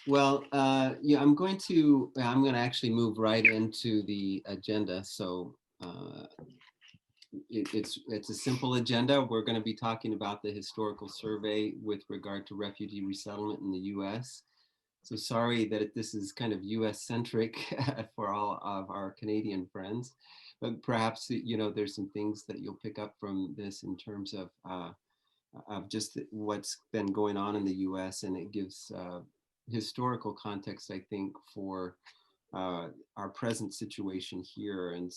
Well, yeah, I'm going to actually move right into the agenda. So it's a simple agenda. We're going to be talking about the historical survey with regard to refugee resettlement in the U.S. So sorry that this is kind of U.S. centric for all of our Canadian friends, but perhaps there's some things that you'll pick up from this in terms of just what's been going on in the U.S. and it gives historical context, I think, for our present situation here. And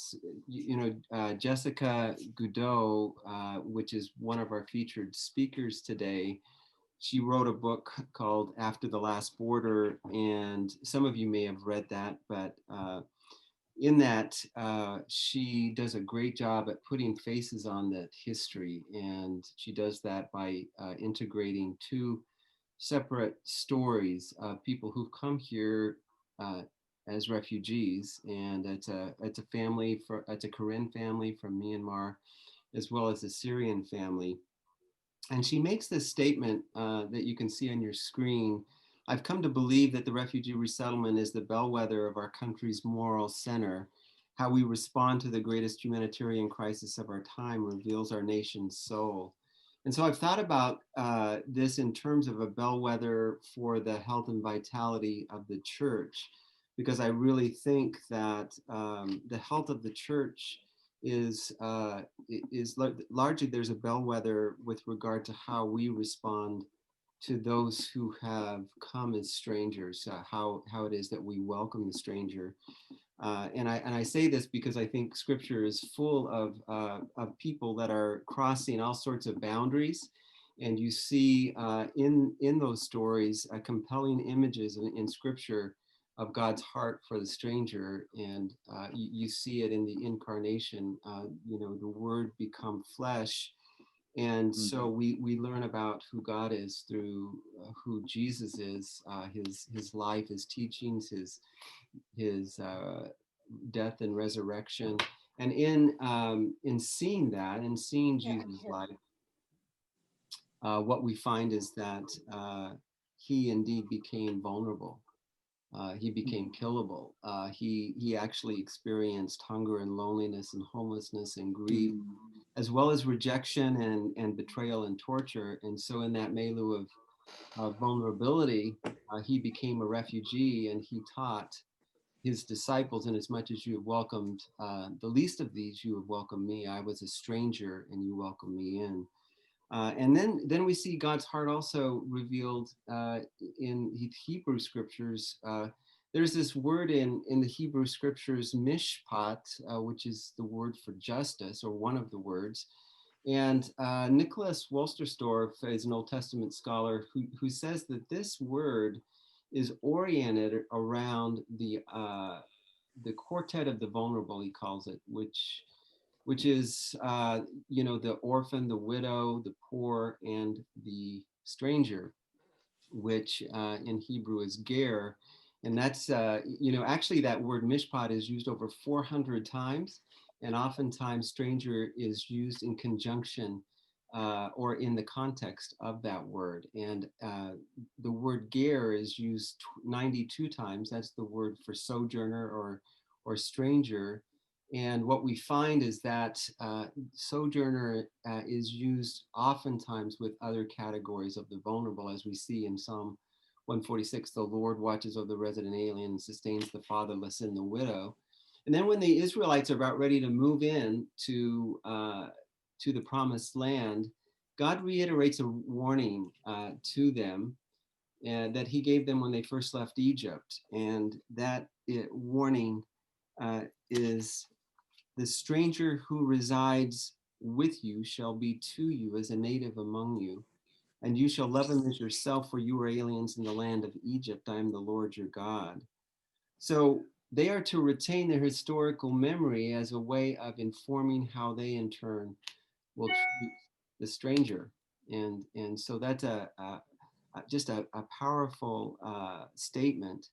Jessica Goudot, which is one of our featured speakers today, she wrote a book called After the Last Border, and some of you may have read that, but in that, she does a great job at putting faces on that history, and she does that by integrating two separate stories of people who've come here uh, as refugees, and it's a family it's a Karen family from Myanmar, as well as a Syrian family. And she makes this statement that you can see on your screen. I've come to believe that the refugee resettlement is the bellwether of our country's moral center. How we respond to the greatest humanitarian crisis of our time reveals our nation's soul. And so I've thought about this in terms of a bellwether for the health and vitality of the church, because I really think that the health of the church is largely, there's a bellwether with regard to how we respond to those who have come as strangers, how it is that we welcome the stranger. And I say this because I think Scripture is full of people that are crossing all sorts of boundaries, and you see in those stories compelling images in Scripture of God's heart for the stranger, and you see it in the incarnation. The Word become flesh, and so we learn about who God is through who Jesus is, his life, his teachings, his death and resurrection. And in seeing that and seeing Jesus' life, what we find is that he indeed became vulnerable. He became killable. He actually experienced hunger and loneliness and homelessness and grief, as well as rejection and betrayal and torture. And so in that milieu of vulnerability, he became a refugee, and he taught his disciples, in as much as you have welcomed the least of these, you have welcomed me. I was a stranger and you welcomed me in. And then we see God's heart also revealed in Hebrew scriptures. There's this word in the Hebrew scriptures, mishpat, which is the word for justice, or one of the words. And Nicholas Wolsterstorff is an Old Testament scholar who says that this word is oriented around the quartet of the vulnerable, he calls it, which is the orphan, the widow, the poor, and the stranger, which in Hebrew is ger. And that's actually that word mishpat is used over 400 times, and oftentimes stranger is used in conjunction or in the context of that word. And the word ger is used 92 times. That's the word for sojourner or stranger. And what we find is that sojourner is used oftentimes with other categories of the vulnerable, as we see in Psalm 146, the Lord watches over the resident alien and sustains the fatherless and the widow. And then when the Israelites are about ready to move in to the promised land, God reiterates a warning to them that he gave them when they first left Egypt. And that warning is, the stranger who resides with you shall be to you as a native among you, and you shall love him as yourself, for you were aliens in the land of Egypt. I am the Lord your God. So they are to retain their historical memory as a way of informing how they in turn will treat the stranger. And so that's just a powerful statement.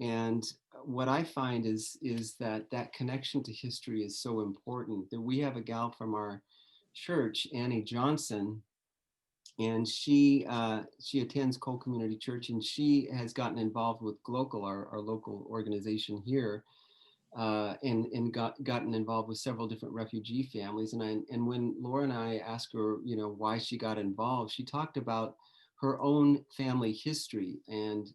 And what I find is that connection to history is so important. That we have a gal from our church, Annie Johnson, and she attends Cole Community Church, and she has gotten involved with Glocal, our local organization here, and gotten involved with several different refugee families. And when Laura and I asked her, you know, why she got involved, she talked about her own family history, and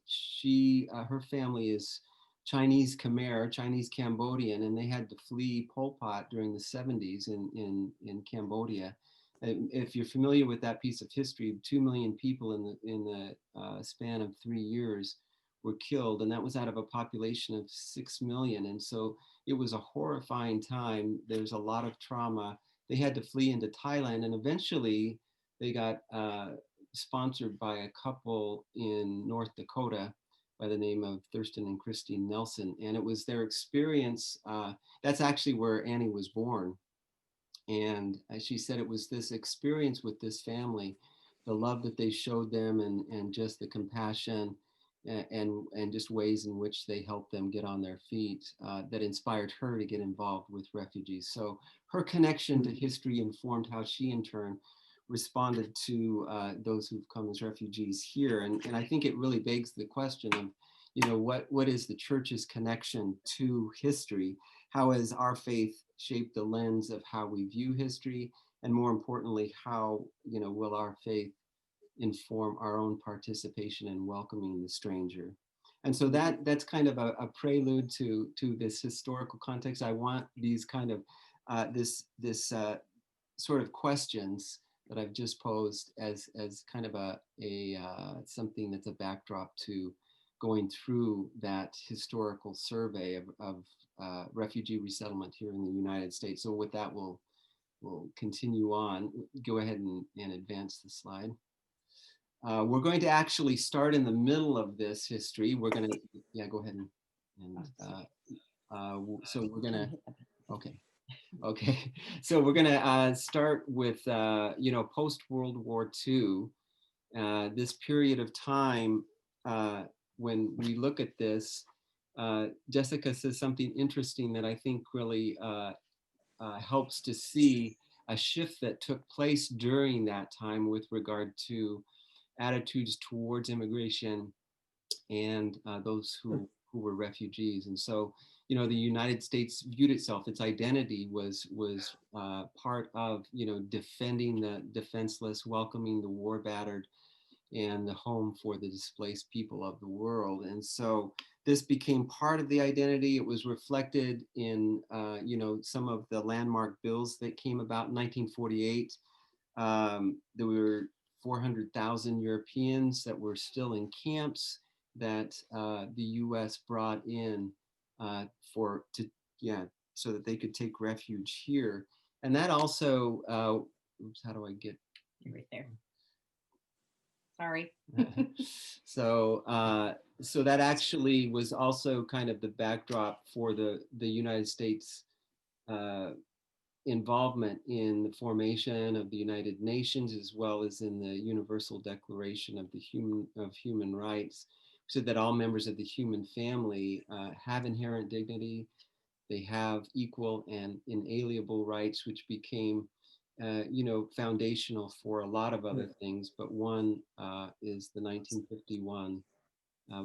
her family is Chinese Khmer, Chinese Cambodian, and they had to flee Pol Pot during the 70s in Cambodia. If you're familiar with that piece of history, 2 million people in the span of 3 years were killed, and that was out of a population of 6 million. And so it was a horrifying time. There's a lot of trauma. They had to flee into Thailand, and eventually they got sponsored by a couple in North Dakota by the name of Thurston and Christine Nelson. And it was their experience. That's actually where Annie was born. And as she said, it was this experience with this family, the love that they showed them, and just the compassion, and just ways in which they helped them get on their feet, that inspired her to get involved with refugees. So her connection to history informed how she in turn responded to those who've come as refugees here. And I think it really begs the question of, you know, what is the church's connection to history? How has our faith shaped the lens of how we view history? And more importantly, how, you know, will our faith inform our own participation in welcoming the stranger? And so that's kind of a prelude to this historical context. I want these kind of this sort of questions that I've just posed as kind of a something that's a backdrop to going through that historical survey of refugee resettlement here in the United States. So with that, we'll continue on. Go ahead and advance the slide. We're going to actually start in the middle of this history. We're going to, yeah, go ahead so we're going to, okay. Okay, so we're going to start with, you know, post-World War II, this period of time. When we look at this, Jessica says something interesting that I think really helps to see a shift that took place during that time with regard to attitudes towards immigration and those who were refugees. And so, you know, the United States viewed itself, its identity was part of, you know, defending the defenseless, welcoming the war battered, and the home for the displaced people of the world. And so this became part of the identity. It was reflected in, you know, some of the landmark bills that came about in 1948. There were 400,000 Europeans that were still in camps that the U.S. brought in so that they could take refuge here. And that also, oops, how do I get? You're right there. Sorry. So that actually was also kind of the backdrop for the United States involvement in the formation of the United Nations, as well as in the Universal Declaration of Human Rights, so that all members of the human family have inherent dignity. They have equal and inalienable rights, which became, you know, foundational for a lot of other things. But one is the 1951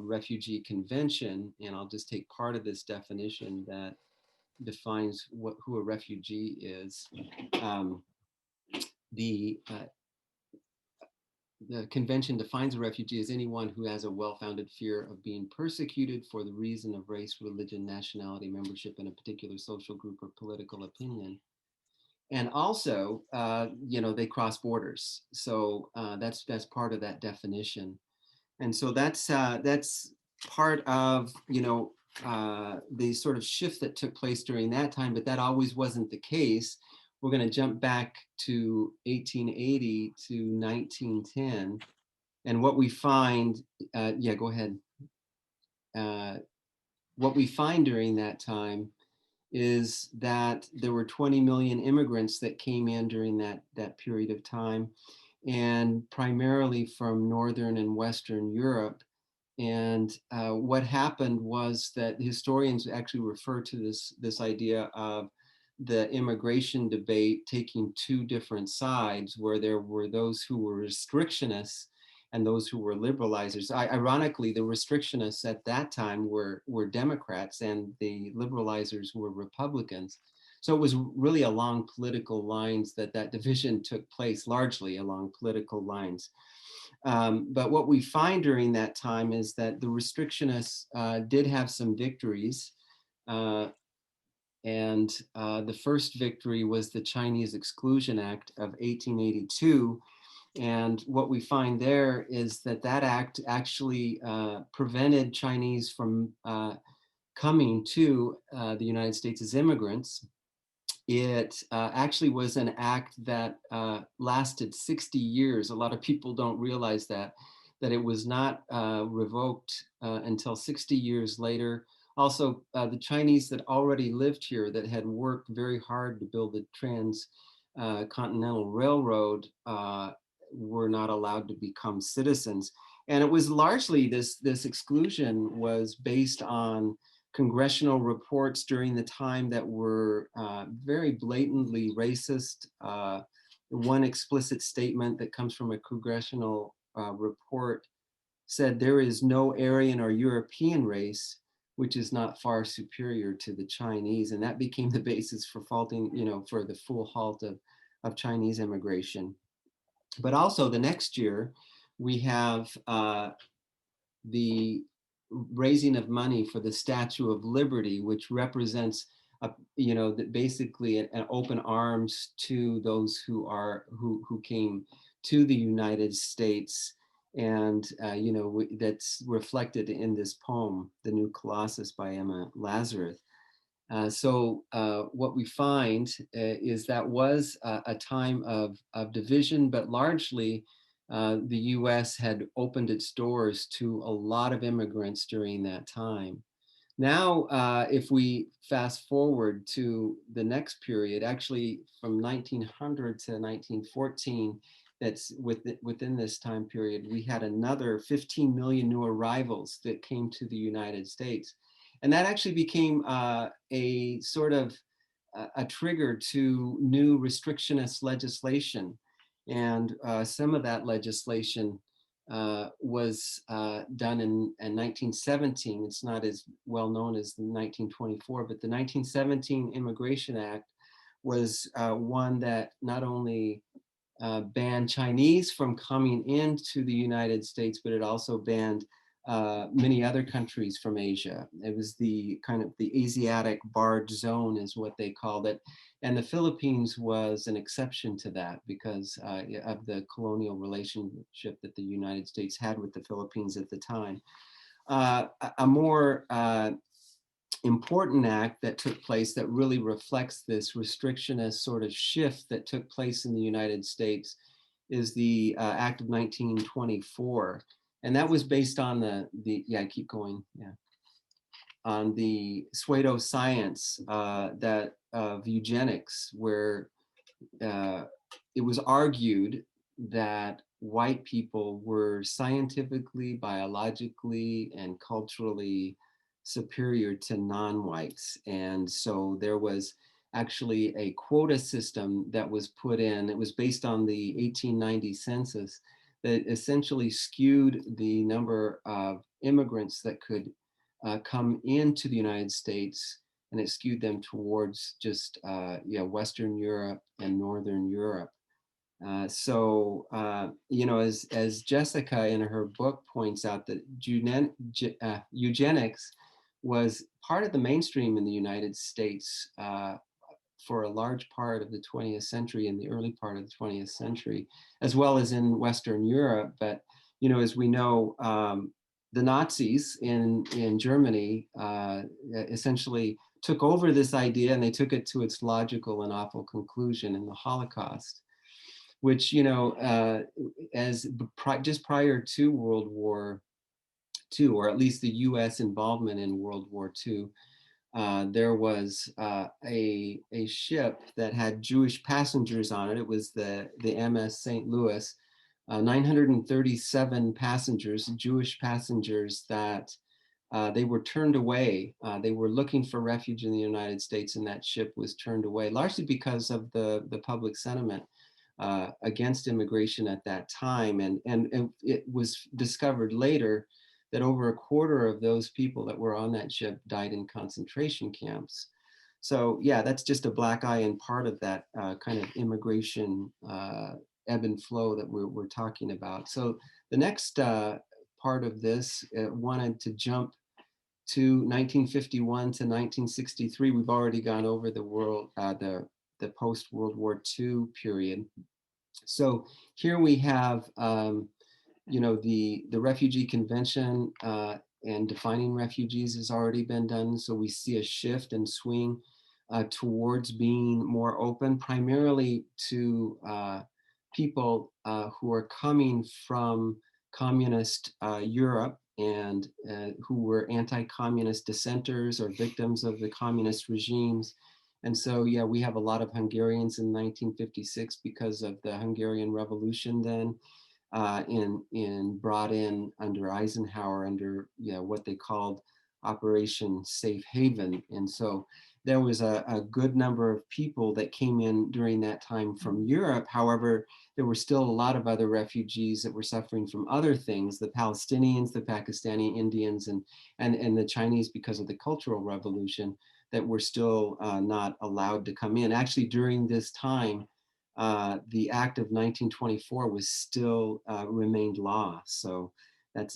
Refugee Convention, and I'll just take part of this definition that defines who a refugee is. The convention defines a refugee as anyone who has a well-founded fear of being persecuted for the reason of race, religion, nationality, membership in a particular social group or political opinion. And also, you know, they cross borders. So that's part of that definition. And so that's part of, you know, the sort of shift that took place during that time, but that always wasn't the case. We're going to jump back to 1880 to 1910. And what we find, yeah, go ahead. What we find during that time is that there were 20 million immigrants that came in during that period of time, and primarily from Northern and Western Europe. And what happened was that historians actually refer to this idea of the immigration debate taking two different sides, where there were those who were restrictionists and those who were liberalizers. Ironically, the restrictionists at that time were Democrats and the liberalizers were Republicans. So it was really along political lines that division took place, largely along political lines. But what we find during that time is that the restrictionists did have some victories. Uh, and the first victory was the Chinese Exclusion Act of 1882. And what we find there is that act actually prevented Chinese from coming to the United States as immigrants. It actually was an act that lasted 60 years. A lot of people don't realize that it was not revoked until 60 years later. Also, the Chinese that already lived here, that had worked very hard to build the Continental Railroad, were not allowed to become citizens. And it was largely this exclusion was based on congressional reports during the time that were very blatantly racist. One explicit statement that comes from a congressional report said, "There is no Aryan or European race which is not far superior to the Chinese," and that became the basis for for the full halt of Chinese immigration. But also the next year, we have the raising of money for the Statue of Liberty, which represents, basically an open arms to those who came to the United States, and that's reflected in this poem, "The New Colossus" by Emma Lazarus. So what we find is that was a time of division, but largely the US had opened its doors to a lot of immigrants during that time. Now, if we fast forward to the next period, actually from 1900 to 1914, that's within this time period, we had another 15 million new arrivals that came to the United States. And that actually became a sort of a trigger to new restrictionist legislation. And some of that legislation was done in 1917. It's not as well known as the 1924, but the 1917 Immigration Act was one that not only banned Chinese from coming into the United States, but it also banned many other countries from Asia. It was the kind of the Asiatic barred zone is what they called it. And the Philippines was an exception to that because of the colonial relationship that the United States had with the Philippines at the time. A more important act that took place that really reflects this restrictionist sort of shift that took place in the United States is the Act of 1924. And that was based on yeah, keep going, yeah, on the pseudoscience that of eugenics, where it was argued that white people were scientifically, biologically, and culturally superior to non-whites. And so there was actually a quota system that was put in. It was based on the 1890 census that essentially skewed the number of immigrants that could come into the United States, and it skewed them towards just Western Europe and Northern Europe. As Jessica in her book points out, that eugenics was part of the mainstream in the United States for a large part of the 20th century and the early part of the 20th century, as well as in Western Europe. But, as we know, the Nazis in Germany essentially took over this idea, and they took it to its logical and awful conclusion in the Holocaust, which, just prior to World War II, or at least the US involvement in World War II, there was a ship that had Jewish passengers on it. It was the MS St. Louis, 937 passengers, Jewish passengers that they were turned away. They were looking for refuge in the United States, and that ship was turned away, largely because of the public sentiment against immigration at that time. And it was discovered later that over a quarter of those people that were on that ship died in concentration camps. So yeah, that's just a black eye and part of that kind of immigration ebb and flow that we're talking about. So the next part of this wanted to jump to 1951 to 1963. We've already gone over the post-World War II period. So here we have, the Refugee Convention and defining refugees has already been done. So we see a shift and swing towards being more open, primarily to people who are coming from communist Europe and who were anti-communist dissenters or victims of the communist regimes. And so, yeah, we have a lot of Hungarians in 1956 because of the Hungarian Revolution then, brought in under Eisenhower under what they called Operation Safe Haven. And so there was a good number of people that came in during that time from Europe. However, there were still a lot of other refugees that were suffering from other things, the Palestinians, the Pakistani Indians, and the Chinese because of the Cultural Revolution, that were still not allowed to come in. Actually, during this time, the Act of 1924 was still remained law. So that's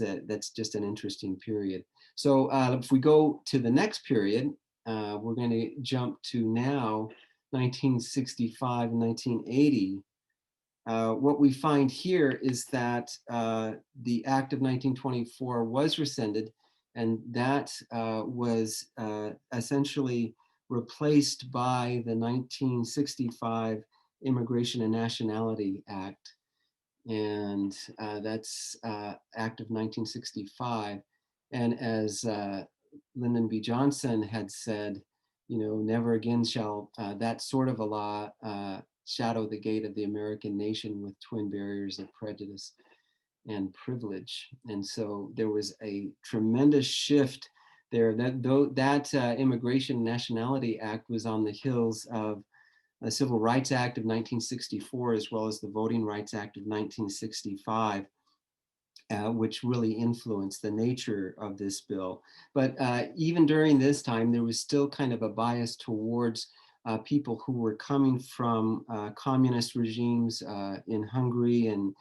just an interesting period. So if we go to the next period, we're going to jump to now 1965 and 1980. What we find here is that the Act of 1924 was rescinded, and that was essentially replaced by the 1965 Immigration and Nationality Act. And that's Act of 1965. And as Lyndon B. Johnson had said, never again shall that sort of a law shadow the gate of the American nation with twin barriers of prejudice and privilege. And so there was a tremendous shift there. That Immigration and Nationality Act was on the heels of the Civil Rights Act of 1964, as well as the Voting Rights Act of 1965. Which really influenced the nature of this bill. But even during this time, there was still kind of a bias towards people who were coming from communist regimes in Hungary, and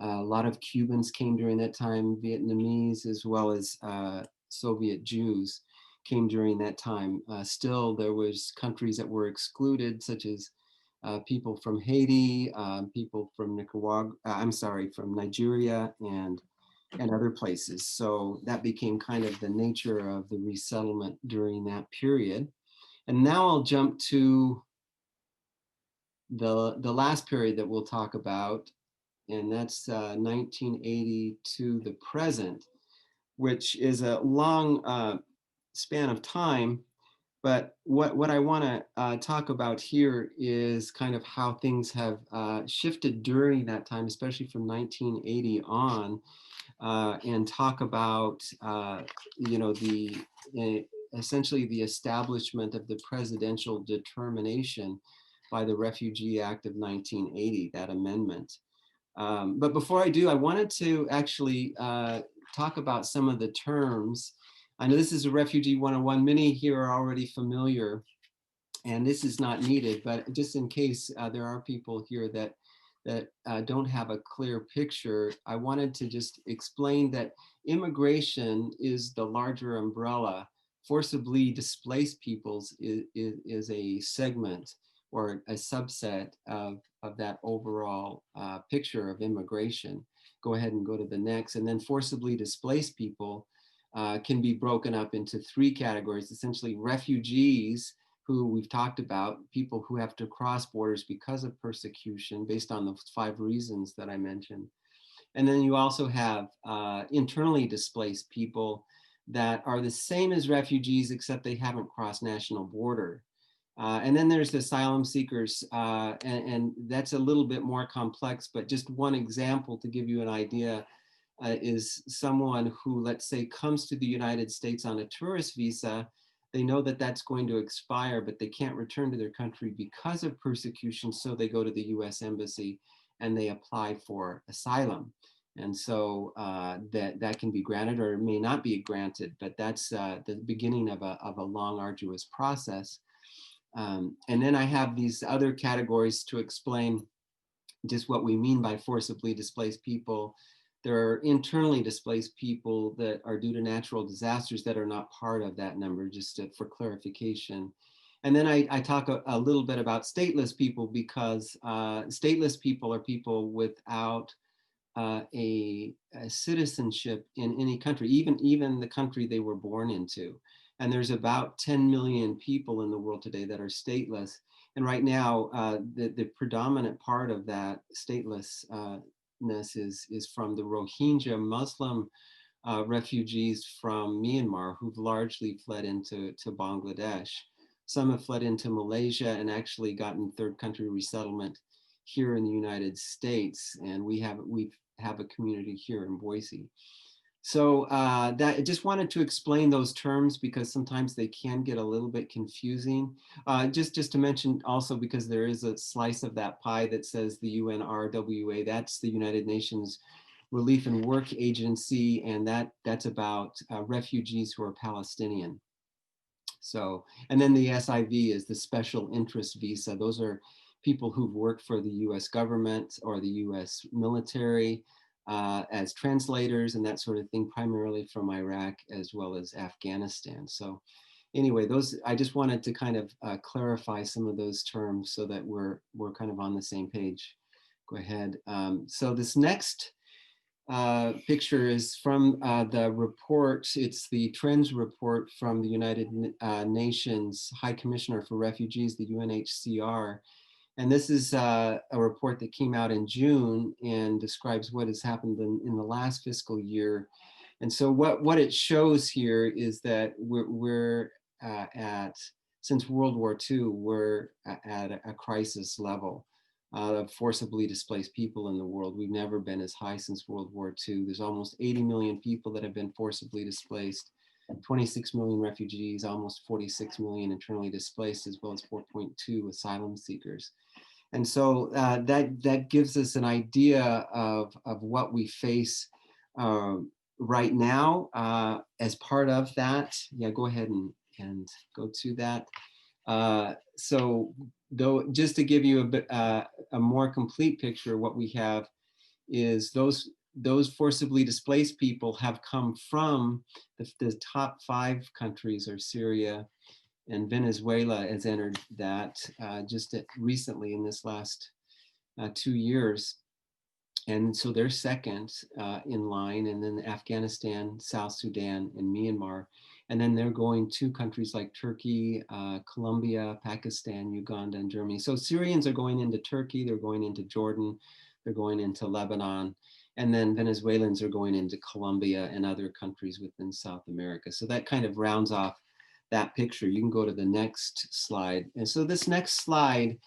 a lot of Cubans came during that time, Vietnamese, as well as Soviet Jews came during that time. Still, there was countries that were excluded, such as people from Haiti, people from from Nigeria, and other places. So that became kind of the nature of the resettlement during that period. And now I'll jump to the last period that we'll talk about, and that's 1980 to the present, which is a long span of time. But what I want to talk about here is kind of how things have shifted during that time, especially from 1980 on. And talk about, essentially the establishment of the presidential determination by the Refugee Act of 1980, that amendment. But before I do, I wanted to actually talk about some of the terms. I know this is a Refugee 101. Many here are already familiar, and this is not needed, but just in case there are people here that don't have a clear picture, I wanted to just explain that immigration is the larger umbrella. Forcibly displaced peoples is a segment or a subset of that overall picture of immigration. Go ahead and go to the next. And then forcibly displaced people can be broken up into three categories, essentially refugees, who we've talked about, people who have to cross borders because of persecution based on the 5 reasons that I mentioned. And then you also have internally displaced people that are the same as refugees, except they haven't crossed national border. And then there's the asylum seekers, and that's a little bit more complex, but just one example to give you an idea. is someone who, let's say, comes to the United States on a tourist visa. They know that that's going to expire, but they can't return to their country because of persecution. So they go to the US Embassy and they apply for asylum. And so that can be granted or it may not be granted, but that's the beginning of a long, arduous process. And then I have these other categories to explain just what we mean by forcibly displaced people. There are internally displaced people that are due to natural disasters that are not part of that number, just for clarification. And then I talk a little bit about stateless people because stateless people are people without a citizenship in any country, even the country they were born into. And there's about 10 million people in the world today that are stateless. And right now, the predominant part of that statelessness is from the Rohingya Muslim refugees from Myanmar who've largely fled into Bangladesh. Some have fled into Malaysia and actually gotten third country resettlement here in the United States. And we have a community here in Boise. So that I just wanted to explain those terms because sometimes they can get a little bit confusing. Just to mention also, because there is a slice of that pie that says the UNRWA, that's the United Nations Relief and Work Agency, and that's about refugees who are Palestinian. So, and then the SIV is the Special Interest Visa. Those are people who've worked for the US government or the US military as translators and that sort of thing, primarily from Iraq as well as Afghanistan. So anyway, I just wanted to kind of clarify some of those terms so that we're kind of on the same page. Go ahead. So this next picture is from the report. It's the trends report from the United Nations High Commissioner for Refugees, the UNHCR. And this is a report that came out in June and describes what has happened in the last fiscal year. And so what it shows here is that we're since World War II, we're at a crisis level of forcibly displaced people in the world. We've never been as high since World War II. There's almost 80 million people that have been forcibly displaced, 26 million refugees, almost 46 million internally displaced, as well as 4.2 asylum seekers. And so that gives us an idea of what we face right now as part of that. Yeah, go ahead and go to that. So though, just to give you a more complete picture, what we have is those forcibly displaced people have come from the top 5 countries are Syria, and Venezuela has entered that just recently in this last 2 years. And so they're second in line, and then Afghanistan, South Sudan, and Myanmar. And then they're going to countries like Turkey, Colombia, Pakistan, Uganda, and Germany. So Syrians are going into Turkey, they're going into Jordan, they're going into Lebanon, and then Venezuelans are going into Colombia and other countries within South America. So that kind of rounds off that picture. You can go to the next slide. And so this next slide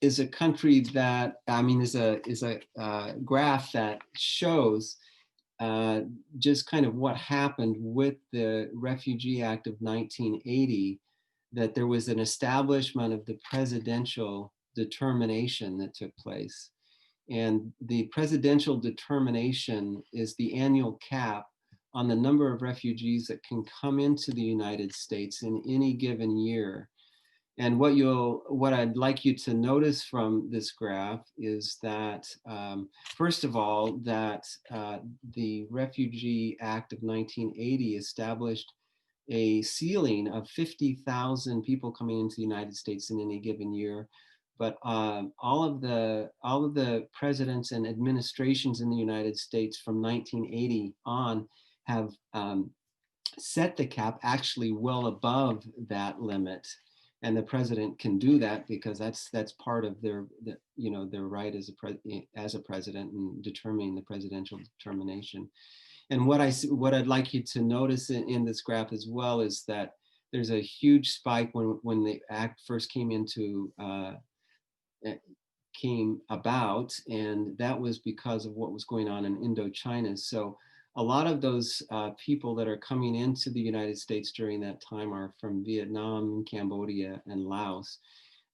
is a country that, is a graph that shows just kind of what happened with the Refugee Act of 1980, that there was an establishment of the presidential determination that took place. And the presidential determination is the annual cap on the number of refugees that can come into the United States in any given year. And what I'd like you to notice from this graph is that, first of all, that the Refugee Act of 1980 established a ceiling of 50,000 people coming into the United States in any given year. But all of the presidents and administrations in the United States from 1980 on have set the cap actually well above that limit. And the president can do that because that's part of their right as a president and determining the presidential determination. And what I'd like you to notice in this graph as well is that there's a huge spike when the act first came into came about, and that was because of what was going on in Indochina. So a lot of those people that are coming into the United States during that time are from Vietnam, Cambodia, and Laos.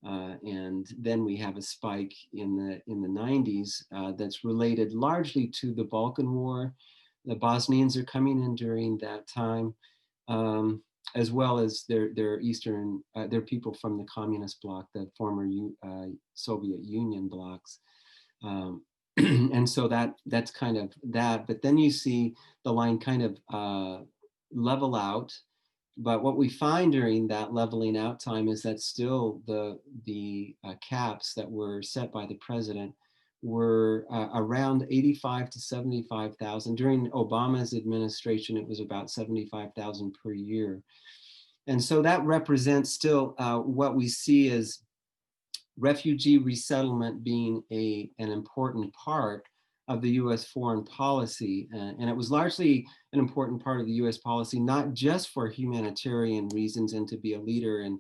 And then we have a spike in the 90s that's related largely to the Balkan War. The Bosnians are coming in during that time, as well as their people from the communist bloc, the former Soviet Union blocs. Um, and so that's kind of that. But then you see the line kind of level out. But what we find during that leveling out time is that still the caps that were set by the president were around 85 to 75,000. During Obama's administration, it was about 75,000 per year. And so that represents still what we see as refugee resettlement being an important part of the US foreign policy. And it was largely an important part of the US policy, not just for humanitarian reasons and to be a leader and,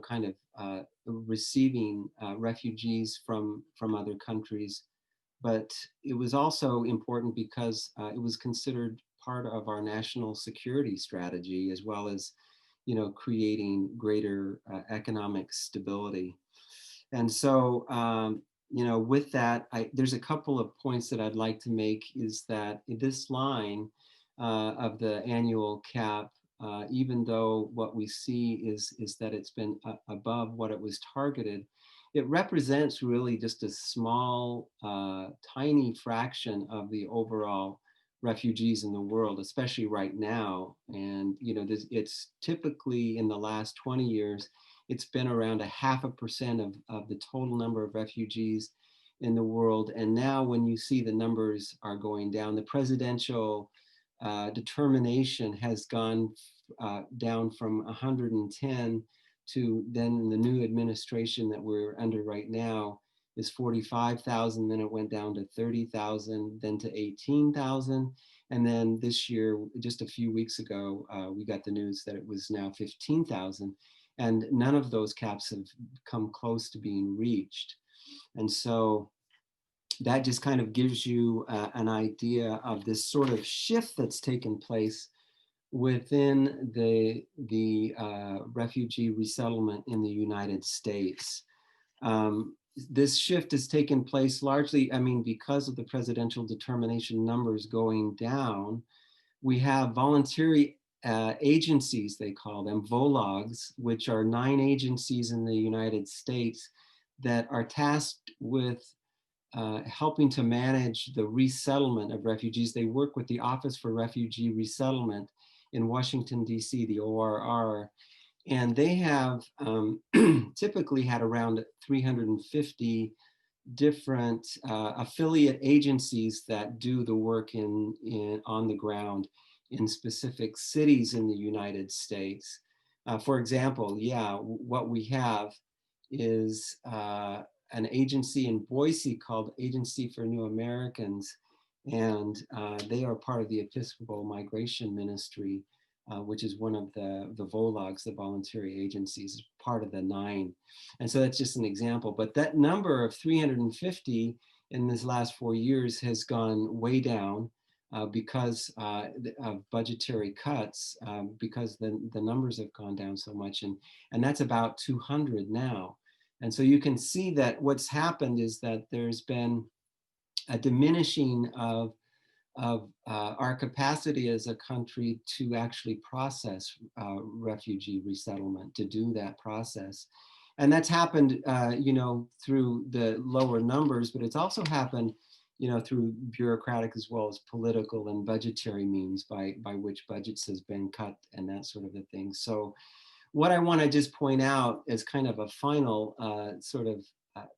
kind of receiving refugees from other countries. But it was also important because it was considered part of our national security strategy, as well as, creating greater economic stability. And so, with that, there's a couple of points that I'd like to make is that this line of the annual cap, even though what we see is that it's been above what it was targeted, it represents really just a small, tiny fraction of the overall refugees in the world, especially right now. And, it's typically in the last 20 years, it's been around 0.5% of the total number of refugees in the world. And now when you see the numbers are going down, the presidential determination has gone down from 110 to then the new administration that we're under right now is 45,000, then it went down to 30,000, then to 18,000. And then this year, just a few weeks ago, we got the news that it was now 15,000. And none of those caps have come close to being reached. And so that just kind of gives you an idea of this sort of shift that's taken place within the refugee resettlement in the United States. This shift has taken place largely, because of the presidential determination numbers going down. We have voluntary agencies, they call them, VOLOGs, which are 9 agencies in the United States that are tasked with helping to manage the resettlement of refugees. They work with the Office for Refugee Resettlement in Washington, D.C., the ORR, and they have typically had around 350 different affiliate agencies that do the work on the ground in specific cities in the United States. For example, what we have is an agency in Boise called Agency for New Americans, and they are part of the Episcopal Migration Ministry, which is one of the VOLOGs, the voluntary agencies, part of the 9. And so that's just an example. But that number of 350 in this last 4 years has gone way down because of budgetary cuts, because the numbers have gone down so much. And that's about 200 now. And so you can see that what's happened is that there's been a diminishing of our capacity as a country to actually process refugee resettlement, to do that process. And that's happened, through the lower numbers, but it's also happened, through bureaucratic as well as political and budgetary means by which budgets has been cut and that sort of a thing. So what I want to just point out as kind of a final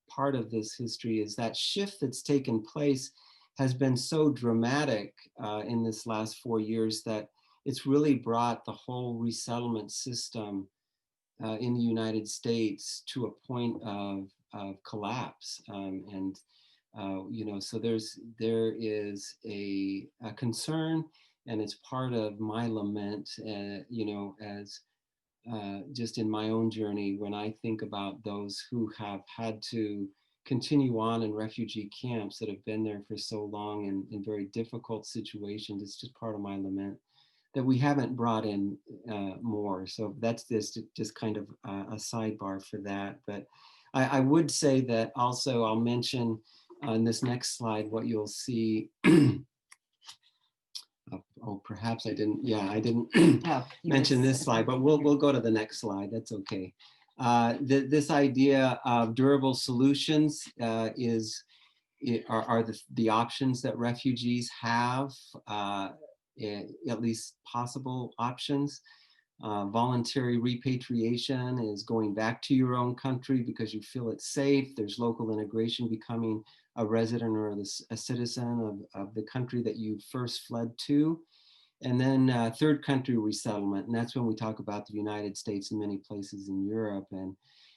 part of this history is that shift that's taken place has been so dramatic in this last 4 years that it's really brought the whole resettlement system in the United States to a point of collapse. So there is a concern, and it's part of my lament, as just in my own journey, when I think about those who have had to continue on in refugee camps that have been there for so long in very difficult situations. It's just part of my lament that we haven't brought in more. So that's just kind of a sidebar for that. But I would say that also I'll mention on this next slide what you'll see. Oh, perhaps I didn't. Yeah, I didn't mention this slide, but we'll go to the next slide. That's okay. This idea of durable solutions are the options that refugees have, at least possible options. Voluntary repatriation is going back to your own country because you feel it's safe. There's local integration, becoming a resident or a citizen of the country that you first fled to. And then third country resettlement. And that's when we talk about the United States and many places in Europe.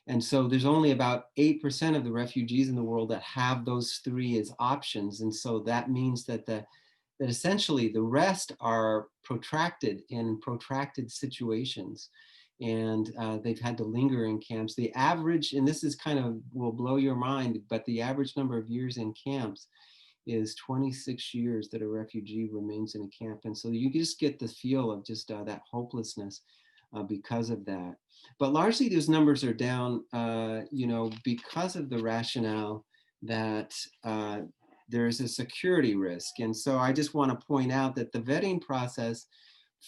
And so there's only about 8% of the refugees in the world that have those three as options. And so that means that essentially the rest are protracted situations. And they've had to linger in camps. The average, and this is kind of will blow your mind, but the average number of years in camps is 26 years that a refugee remains in a camp. And so you just get the feel of just that hopelessness because of that. But largely those numbers are down, because of the rationale that there's a security risk. And so I just want to point out that the vetting process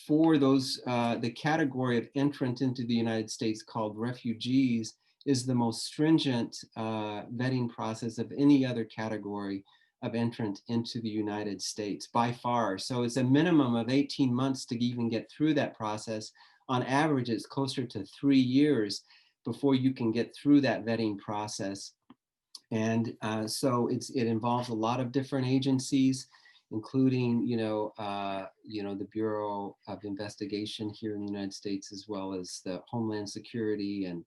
for those, the category of entrant into the United States called refugees is the most stringent vetting process of any other category of entrant into the United States by far. So it's a minimum of 18 months to even get through that process. On average, it's closer to 3 years before you can get through that vetting process. And so it involves a lot of different agencies, including, the Bureau of Investigation here in the United States, as well as the Homeland Security and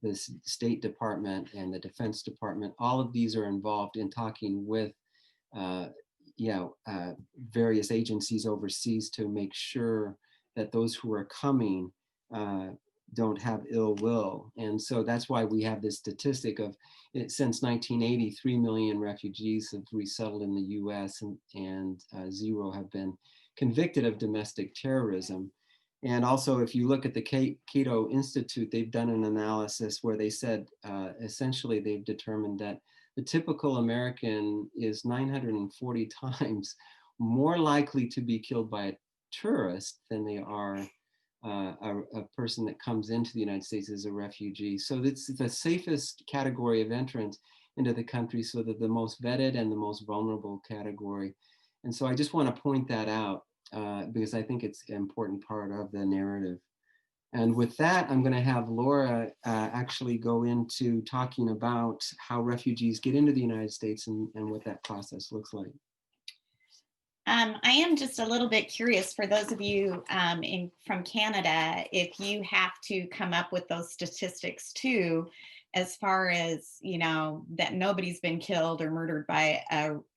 the State Department and the Defense Department. All of these are involved in talking with, various agencies overseas to make sure that those who are coming don't have ill will. And so that's why we have this statistic of since 1980, 3 million refugees have resettled in the US and 0 have been convicted of domestic terrorism. And also, if you look at the Cato Institute, they've done an analysis where they said, essentially, they've determined that the typical American is 940 times more likely to be killed by a tourist than they are a person that comes into the United States as a refugee. So it's the safest category of entrance into the country, so that the most vetted and the most vulnerable category. And so I just want to point that out because I think it's an important part of the narrative. And with that, I'm going to have Laura actually go into talking about how refugees get into the United States and what that process looks like. I am just a little bit curious for those of you from Canada, if you have to come up with those statistics too, as far as, that nobody's been killed or murdered by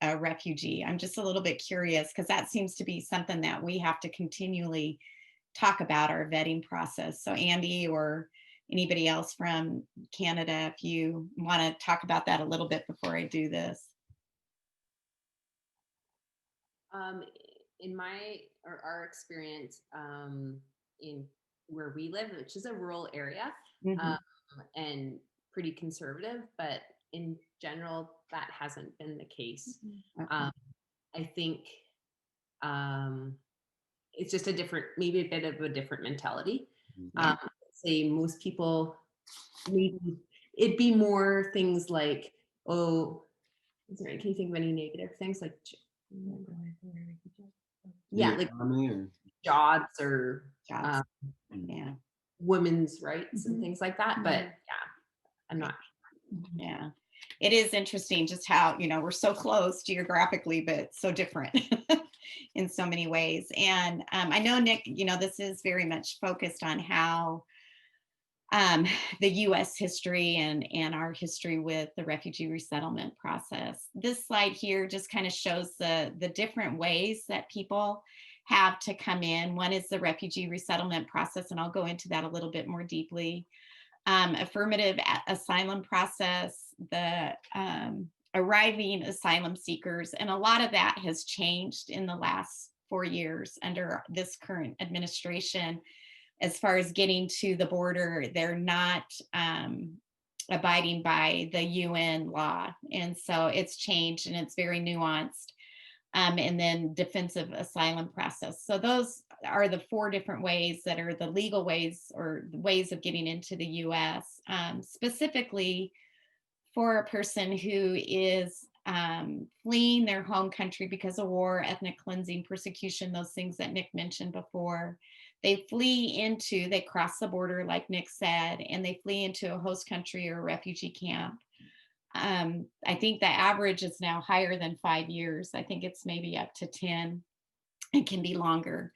a refugee. I'm just a little bit curious because that seems to be something that we have to continually talk about, our vetting process. So Andy or anybody else from Canada, if you want to talk about that a little bit before I do this. In our experience in where we live, which is a rural area, and pretty conservative, but in general, that hasn't been the case. Okay. I think it's just maybe a bit of a different mentality. Say most people, maybe it'd be more things like, can you think of any negative things like, like jobs or women's rights and things like that. But I'm not. Yeah, it is interesting just how, we're so close geographically, but so different in so many ways. And I know, Nick, this is very much focused on how the U.S. history and our history with the refugee resettlement process. This slide here just kind of shows the different ways that people have to come in. One is the refugee resettlement process, and I'll go into that a little bit more deeply. Affirmative asylum process, arriving asylum seekers. And a lot of that has changed in the last 4 years under this current administration. As far as getting to the border, they're not abiding by the UN law. And so it's changed and it's very nuanced. And then defensive asylum process. So those are the 4 different ways that are the legal ways or the ways of getting into the US. Specifically for a person who is fleeing their home country because of war, ethnic cleansing, persecution, those things that Nick mentioned before. They cross the border, like Nick said, and they flee into a host country or a refugee camp. I think the average is now higher than 5 years. I think it's maybe up to 10. It can be longer.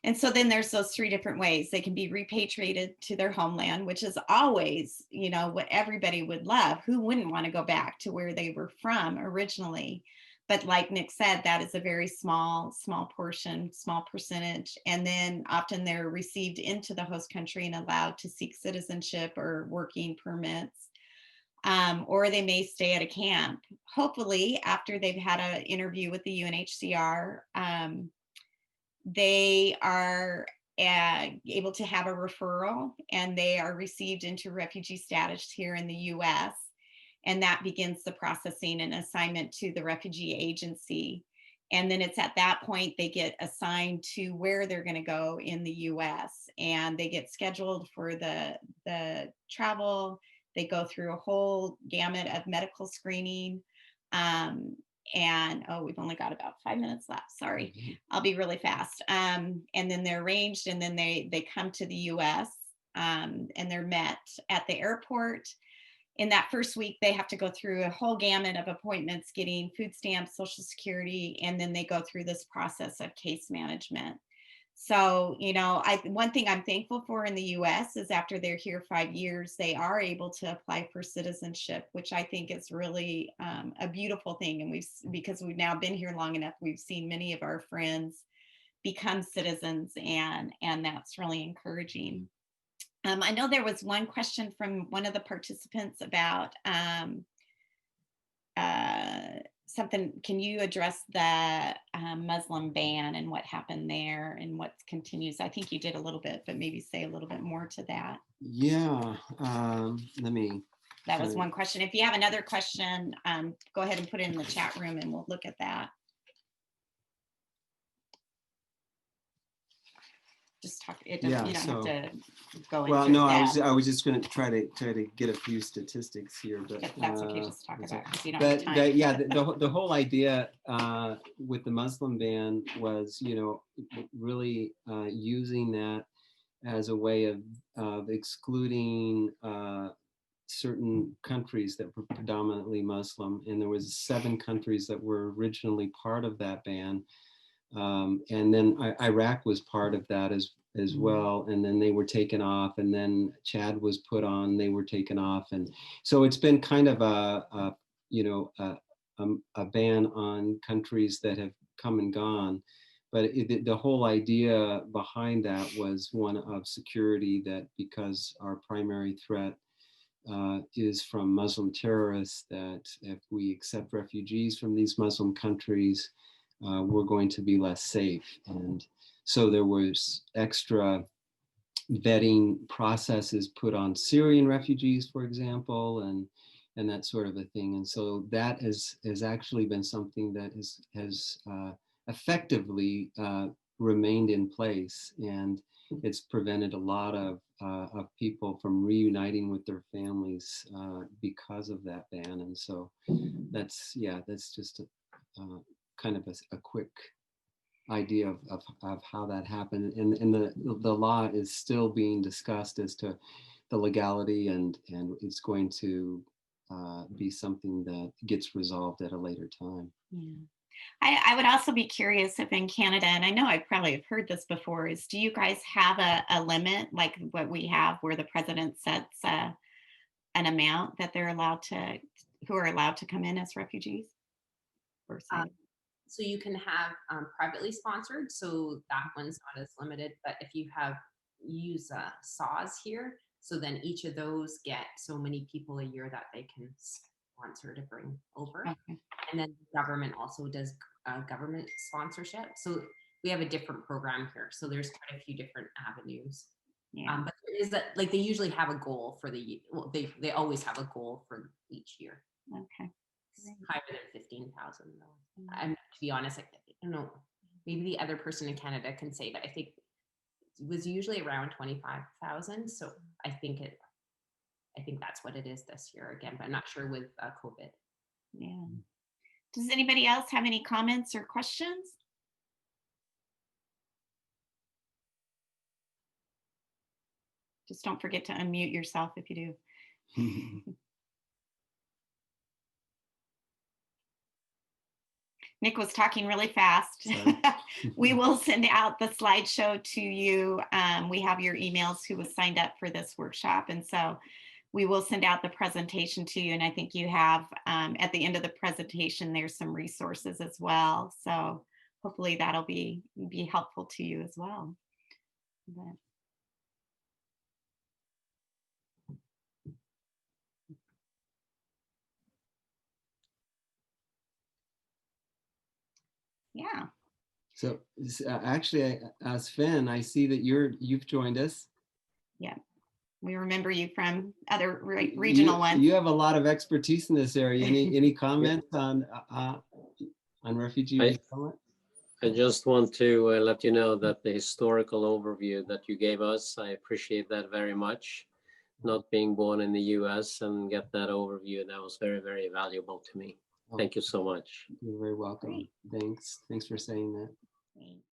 And so then there's those 3 different ways. They can be repatriated to their homeland, which is always, what everybody would love. Who wouldn't want to go back to where they were from originally? But like Nick said, that is a very small portion, small percentage. And then often they're received into the host country and allowed to seek citizenship or working permits. Or they may stay at a camp. Hopefully, after they've had an interview with the UNHCR, they are able to have a referral and they are received into refugee status here in the US. And that begins the processing and assignment to the refugee agency. And then it's at that point they get assigned to where they're going to go in the US. And they get scheduled for the travel. They go through a whole gamut of medical screening. We've only got about 5 minutes left. Sorry, I'll be really fast. And then they're arranged and then they come to the US and they're met at the airport. In that first week, they have to go through a whole gamut of appointments, getting food stamps, Social Security, and then they go through this process of case management. So, one thing I'm thankful for in the US is after they're here 5 years, they are able to apply for citizenship, which I think is really a beautiful thing. And because we've now been here long enough, we've seen many of our friends become citizens, and that's really encouraging. I know there was one question from one of the participants about something. Can you address the Muslim ban and what happened there and what continues? I think you did a little bit, but maybe say a little bit more to that. Yeah, That was one question. If you have another question, go ahead and put it in the chat room and we'll look at that. Just talk. You don't have to go into. Well, no, I was just going to try to get a few statistics here, but that's okay. Just talk about it because you don't have time. The whole idea with the Muslim ban was, really using that as a way of excluding certain countries that were predominantly Muslim, and there was 7 countries that were originally part of that ban. And then Iraq was part of that as well, and then they were taken off, and then Chad was put on, they were taken off, and so it's been kind of a ban on countries that have come and gone. But the whole idea behind that was one of security, that because our primary threat is from Muslim terrorists, that if we accept refugees from these Muslim countries, we're going to be less safe. And so there was extra vetting processes put on Syrian refugees, for example, and that sort of a thing. And so that has actually been something that has effectively remained in place, and it's prevented a lot of people from reuniting with their families because of that ban. And so that's just kind of a quick idea of how that happened, and the law is still being discussed as to the legality, and it's going to be something that gets resolved at a later time. Yeah. I would also be curious if in Canada, and I know I probably have heard this before, is do you guys have a limit like what we have where the president sets an amount that they're allowed to, who are allowed to come in as refugees? So you can have privately sponsored, so that one's not as limited. But if you use SAWs here, so then each of those get so many people a year that they can sponsor to bring over. Okay. And then the government also does government sponsorship. So we have a different program here. So there's quite a few different avenues. Yeah. But there is that, like, they usually have a goal for the, well, they always have a goal for each year. Okay. It's higher than 15,000 though. I'm, to be honest, I don't know, maybe the other person in Canada can say, but I think it was usually around 25,000. So I think that's what it is this year again, but I'm not sure with COVID. Yeah. Does anybody else have any comments or questions? Just don't forget to unmute yourself if you do. Nick was talking really fast. We will send out the slideshow to you. We have your emails who was signed up for this workshop. And so we will send out the presentation to you. And I think you have, at the end of the presentation, there's some resources as well. So hopefully that'll be helpful to you as well. But, yeah. So actually, as Finn, I see that you've joined us. Yeah. We remember you from other regional ones. You have a lot of expertise in this area. Any comments on refugee resettlement? I just want to let you know that the historical overview that you gave us, I appreciate that very much. Not being born in the US and get that overview, that was very, very valuable to me. Thank you so much. You're very welcome. Great. Thanks for saying that. Great.